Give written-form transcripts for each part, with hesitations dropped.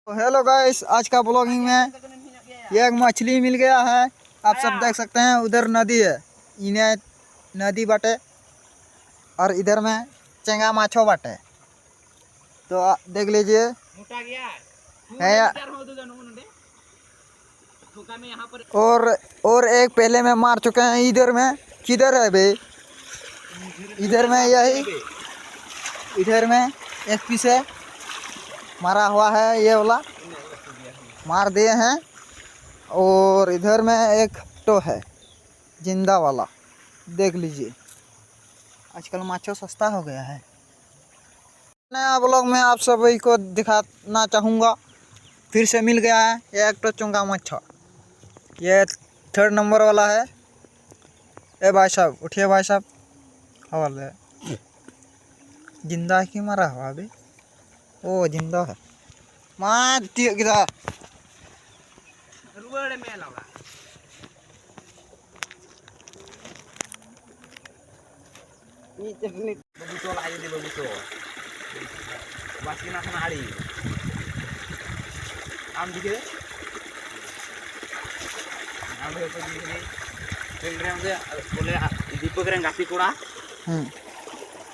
तो hello guys, आज का ब्लॉगिंग में ये एक मछली मिल गया है। आप सब देख सकते हैं, उधर नदी है, इन्हें नदी बाटे और इधर में चेंगा माछो बाटे। तो देख लीजिए है। और एक पहले में मार चुके हैं। इधर में किधर है भाई? इधर में यही, इधर में एक पीछे मारा हुआ है, ये वाला मार दिए हैं। और इधर में एक तो है जिंदा वाला, देख लीजिए। आजकल माछो सस्ता हो गया है। नया ब्लॉग में आप सभी को दिखाना चाहूँगा। फिर से मिल गया है ये एक तो चुंगा मच्छा, ये 3rd नंबर वाला है। ए भाई साहब उठिए, भाई साहब हवाले जिंदा है कि मरा हुआ अभी? ओ जिंदा है। मार दिया किधर रुआड़े में लगा। ये चटनी बबूतो लाई दे बबूतो बाकी ना खाना आड़ी आम दिखे आम तो दिखे ट्रेन रे मुझे बोले दीपक रे गाती कोड़ा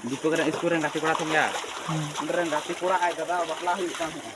दीपक रे इसको रे गाती कोड़ा तुम यार अंदर रे गाती कोड़ा आए दादा बकला हुई काम है।